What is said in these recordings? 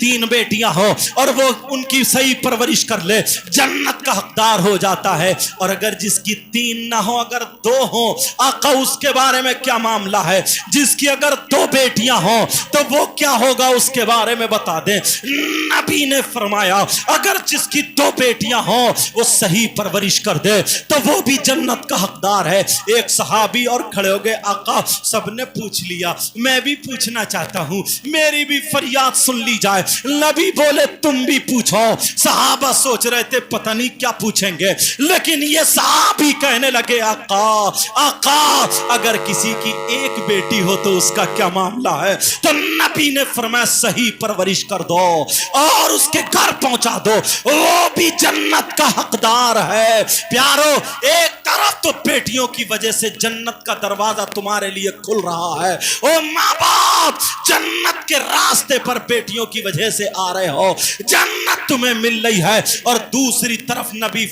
3 बेटियां हो और वो उनकी सही परवरिश कर ले, जन्नत का हकदार हो जाता है। और अगर जिसकी 3 ना हो, अगर 2 हो, आका उसके बारे में क्या मामला है? जिसकी अगर 2 बेटियां हो तो वो क्या होगा उसके बारे में बता दें। नबी ने फरमाया अगर जिसकी 2 बेटियां हो वो सही परवरिश कर दे तो वो भी जन्नत का हकदार है। एक सहाबी और खड़े हो गए, आका सबने पूछ लिया, मैं भी पूछना चाहता हूं, मेरी भी फरियाद सुन ली जाए। नबी बोले तुम भी पूछो। सहाबा सोच रहे थे पता नहीं क्या पूछेंगे, लेकिन ये सहाबी कहने लगे आका आका अगर किसी की 1 बेटी हो तो उसका क्या मामला है? तो नबी ने फरमाया सही परवरिश कर दो और उसके घर पहुंचा दो, वो भी जन्नत का हकदार है। प्यारो, एक तरफ तो बेटियों की वजह से जन्नत का दरवाजा तुम्हारे लिए खुल रहा है, ओ माँ बाप जन्नत के रास्ते पर बेटियों की वजह से आ रहे हो, जन्नत तुम्हें मिल रही है। और दूसरी तरफ नबी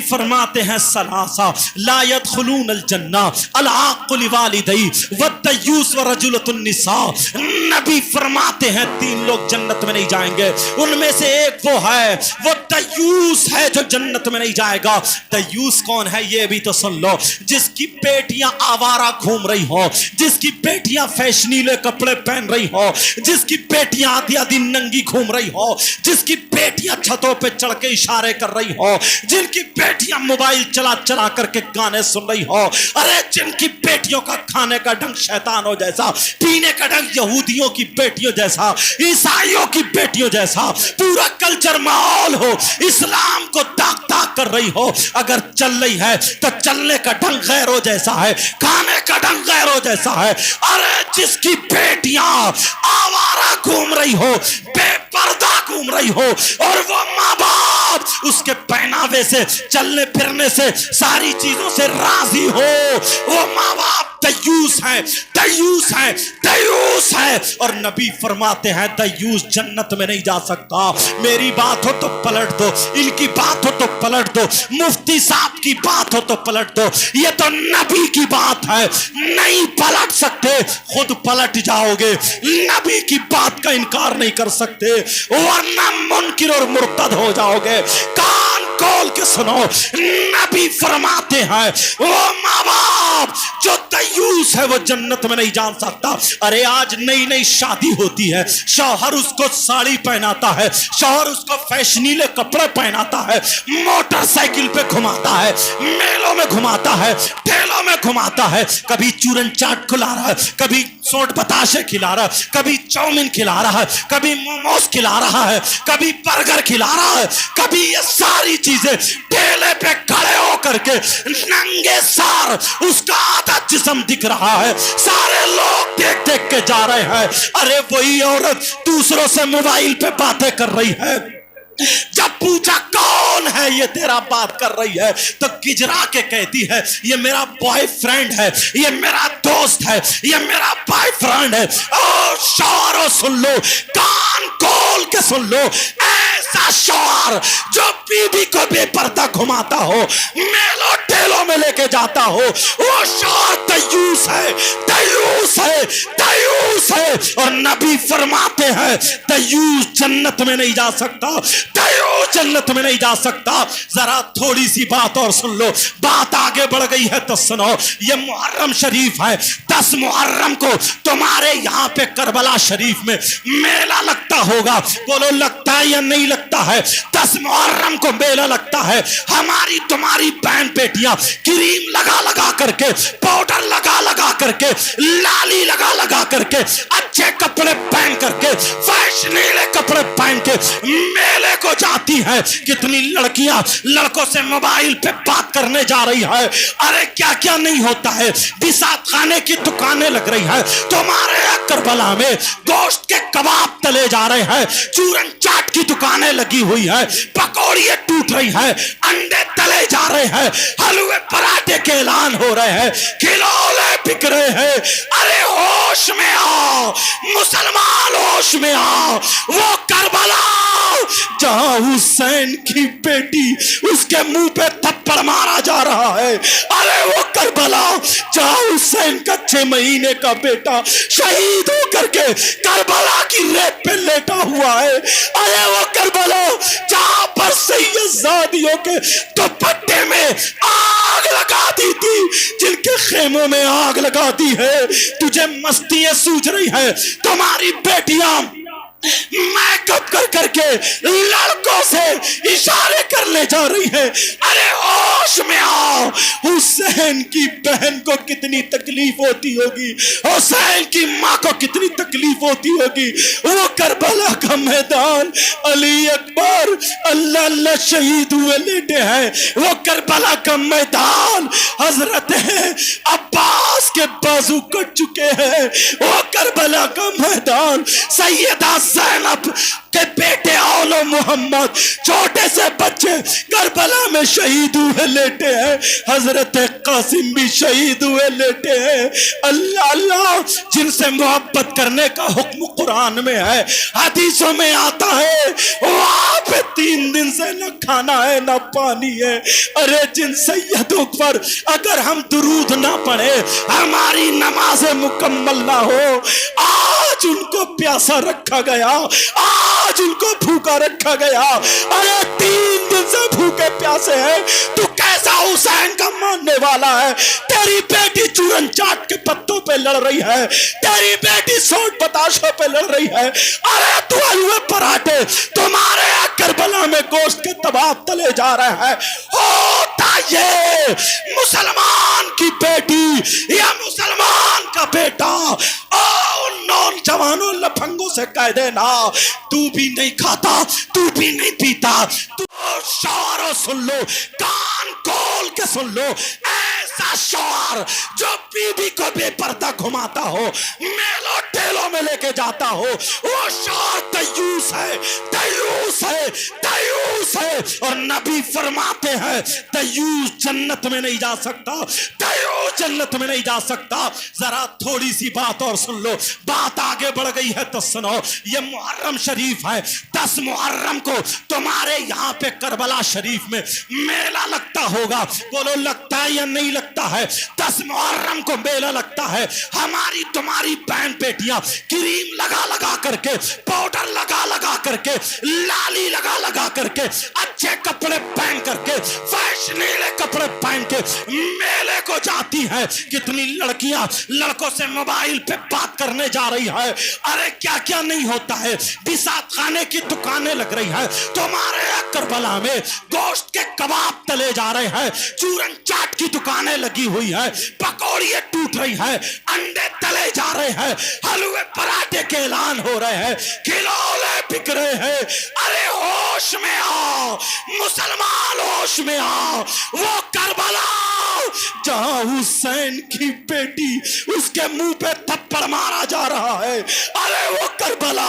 फरमाते हैं सलासा ला यदखुलून अल जन्ना अल आक़ु लिवालिदैहि वद्दयूस व रजुलतुन निसा। नबी फरमाते हैं 3 लोग जन्नत में नहीं जाएंगे, उनमें से एक वो है, वो दयूस है जो जन्नत में नहीं जाएगा। दयूस कौन है ये भी तो सुन लो। जिसकी बेटियां आवारा घूम रही हो, जिसकी बेटियां फैशनीले कपड़े पहन रही हो, जिसकी बेटियां आधी आधी नंगी घूम रही हो, जिसकी बेटियां छतों पे चढ़ के इशारे कर रही हो, जिनकी बेटियां मोबाइल चला चला करके गाने सुन रही हो, अरे जिनकी बेटियों का खाने का ढंग शैतानों जैसा, पीने का ढंग यहूदियों की बेटियों जैसा, ईसाइयों की बेटियों जैसा, पूरा कल्चर माहौल हो इस्लाम को दाग दाग कर रही हो, अगर चल रही है तो चलने का ढंग गैरों जैसा है, खाने का ढंग गैरों जैसा है। अरे जिसकी बेटियां आवारा घूम रही हो, बेपर्दा घूम रही हो, और वो माँ बाप उसके पहनावे से, चलने फिरने से, सारी चीजों से राजी हो, वो माँ बाप दयूस है, दयूस है, दयूस है। और नबी फरमाते हैं दयूस जन्नत में नहीं जा सकता। मेरी बात हो तो पलट दो, इनकी बात हो तो पलट दो, मुफ्ती साहब की बात हो तो पलट दो, ये तो नबी की बात है, नहीं पलट सकते, खुद पलट जाओगे। नबी की बात का इनकार नहीं कर सकते वरना मुनकिर और मुर्तद हो जाओगे। कान खोल के सुनो, नबी फरमाते हैं वो माँ बाप जो दयूस है वो जन्नत में नहीं जा सकता। अरे आज नई नई शादी होती है, शौहर उसको साड़ी पहनाता है, शौहर उसको फैशनीले कपड़े पहनाता है, मोटरसाइकिल पे घुमाता है, मेलों में घुमाता है, ठेलों में घुमाता है, कभी चूरन चाट खिला रहा है, कभी सोट बताशे खिला रहा है, कभी चाउमीन खिला रहा है, कभी मोमोज खिला रहा है, कभी बर्गर खिला रहा है, कभी ये सारी चीजें ठेले पे खड़े होकर के नंगे सार उसका आधा जिस्म दिख रहा है, सारे लोग देख देख के जा रहे हैं। अरे वही औरत दूसरों से मोबाइल पे बातें कर रही है, जब पूछा कौन है ये तेरा बात कर रही है तो गिजरा के कहती है ये मेरा बॉयफ्रेंड है, ये मेरा दोस्त है, ये मेरा बॉयफ्रेंड है। और शौहरों सुन लो, कान खोल के सुन लो, ऐसा शौहर जो बीबी को बेपर्दा घुमाता हो, मेलों ठेलों में लेके जाता हो, वो शौहर दयूस है, दयूस है, दयूस है। और नबी फरमाते हैं दयूस जन्नत में नहीं जा सकता, दयूस जन्नत में नहीं जा सकता। जरा थोड़ी सी बात और सुन लो, बात आगे बढ़ गई है तो सुनो। ये मुहर्रम शरीफ है, 10 मुहर्रम को तुम्हारे यहाँ पे करबला शरीफ में मेला लगता होगा, बोलो लगता है या नहीं लगता है? 10 मुहर्रम को मेला लगता है। हमारी तुम्हारी बहन बेटियां क्रीम लगा लगा करके, पाउडर लगा लगा करके, लाली लगा लगा करके, अच्छे कपड़े पहन करके, फैशनीले कपड़े पहन के मेले को जाती है। कितनी लड़कियां लड़कों से मोबाइल पे बात करने जा रही है। अरे क्या क्या नहीं होता है, बिसात खाने की दुकानें लग रही है तुम्हारे करबला में, गोश्त के कबाब तले जा रहे हैं, चूरन चाट की दुकानें लगी हुई है, पकौड़ियां टूट रही है, अंडे तले जा रहे हैं, हलवे पराठे के ऐलान हो रहे हैं, खिलौने बिक रहे हैं। अरे होश में आओ मुसलमान, होश में आओ। वो करबला जहां हुसैन की बेटी उसके मुंह पे थप्पड़ मारा जा रहा है, अरे वो करबला जहां हुसैन का 6 महीने का बेटा शहीद होकर के करबला की रेत पे ले ارے وہ کربلا جہاں پر سید زادیوں کے دوپٹے میں آگ لگا دی تھی، جن کے خیموں میں آگ لگا دی ہے، تجھے مستیاں سوج رہی ہے، تمہاری بیٹیاں میک اپ کر کے لڑکوں سے اشارے کرنے جا رہی ہے۔ ارے ہوش میں آؤ، حسین کی بہن کو کتنی تکلیف ہوتی ہوگی، حسین کی ماں کو کتنی تکلیف ہوتی ہوگی۔ وہ کربلا کا میدان، علی اکبر اللہ اللہ شہید ہوئے لیٹے ہیں، وہ کربلا کا میدان حضرت عباس کے بازو کٹ چکے ہیں، وہ کربلا کا میدان سیدہ زینب کے بیٹے اولو محمد چھوٹے سے بچے کربلا میں شہید ہوئے لیٹے ہیں، حضرت قاسم بھی شہید ہوئے لیٹے ہیں۔ اللہ اللہ، جن سے محبت کرنے کا حکم قرآن میں ہے، حدیثوں میں آتا ہے، وہاں پہ 3 دن سے نہ کھانا ہے نہ پانی ہے۔ ارے جن سیدوں پر اگر ہم درود نہ پڑھے ہماری نماز مکمل نہ ہو، آج ان کو پیاسا رکھا گیا، آج ان کو بھوکا رکھا گیا۔ ارے 3 دن سے بھوکے پیاسے ہیں، تو کیسا حسین کا ماننے والا ہے؟ تیری بیٹی چورن چاٹ کے پتوں پہ لڑ رہی ہے، تیری بیٹی سوٹ بتاشوں پہ لڑ رہی ہے، ارے تو حلوے پراٹھے تمہارے کربلا میں گوشت کے تباب تلے جا رہے ہیں۔ ہوتا یہ مسلمان کی بیٹی یا مسلمان کا بیٹا نوجوانوں لفنگوں سے کہہ دینا، تو بھی نہیں کھاتا، تو بھی نہیں پیتا، تو شعر سن لو، کان کھول کے سن لو، ایسا شعر جو بی بی کو بے پردہ گھماتا ہو، میلوں ٹیلوں میں لے کے جاتا ہو، وہ شعر دیوس ہے، دیوس ہے، دیوس ہے۔ اور نبی فرماتے ہیں دیوس جنت میں نہیں جا سکتا، دیوس جنت میں نہیں جا سکتا۔ ذرا تھوڑی سی بات اور سن لو، بات آگے بڑھ گئی ہے تو سنو۔ یہ محرم شریف ہے، 10 محرم کو تمہارے یہاں پہ کربلا شریف میں میلہ لگتا ہوگا، بولو لگتا ہے یا نہیں لگتا ہے؟ 10 محرم کو میلہ لگتا ہے، ہماری تمہاری بہن بیٹیاں کریم لگا لگا کر کے، پاؤڈر لگا لگا کر کے، لالی لگا لگا کر کے، اچھے کپڑے پہن کر کے، فیشنیلے کپڑے پہن کے میلے کو جاتی ہیں۔ کتنی لڑکیاں لڑکوں سے موبائل پہ بات کرنے جا رہی ہے، ارے کیا کیا نہیں ہوتا ہے، بساط خانے کی دکانیں لگ رہی ہیں، تمہارے کربلا میں گوشت کے کباب تلے جا رہے ہیں، چورن چاٹ کی دکانیں لگی ہوئی ہیں، پکوڑیاں ٹوٹ رہی ہیں، انڈے تلے جا رہے ہیں، حلوے پراٹھے کے اعلان ہو رہے ہیں، کھلونے بک رہے ہیں۔ ارے ہوش میں آؤ مسلمان، ہوش میں آؤ۔ وہ کربلا جہاں حسین کی بیٹی اس کے منہ پہ تھپڑ مارا جا رہا ہے، ارے وہ کربلا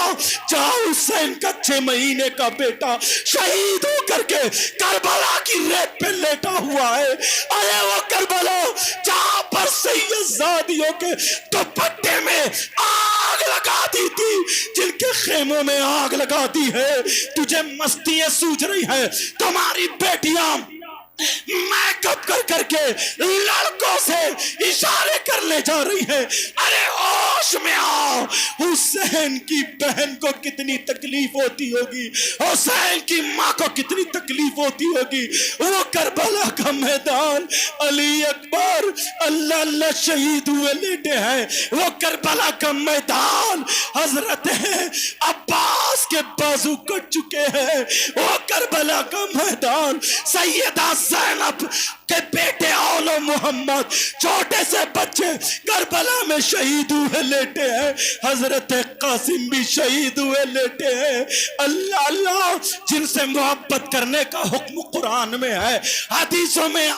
جہاں حسین کا 6 مہینے کا بیٹا شہید ہو کر کے کربلا کی ریت پہ لیٹا ہوا ہے، ارے وہ کربلا جہاں پر سید زادیوں کے دوپٹے میں آگ لگا دی تھی، جن کے خیموں میں آگ لگا دی ہے، تجھے مستیاں سوج رہی ہے، تمہاری بیٹیاں میک اپ کر کے لڑکوں سے اشارے کرنے جا رہی ہے۔ ارے ہوش میں آؤ، حسین کی بہن کو کتنی تکلیف ہوتی ہوگی، حسین کی ماں کو کتنی تکلیف ہوتی ہوگی۔ وہ کربلا کا میدان، علی اکبر اللہ اللہ شہید ہوئے لیٹے ہیں، وہ کربلا کا میدان حضرت عباس کے بازو کٹ چکے ہیں، وہ کربلا کا میدان سیدہ زینب کے بیٹے اولو محمد چھوٹے سے بچے کربلا میں شہید ہوئے لیٹے ہیں، حضرت قاسم بھی شہید ہوئے لیٹے ہیں۔ اللہ اللہ، جن سے محبت کرنے کا حکم قرآن میں ہے، حدیثوں میں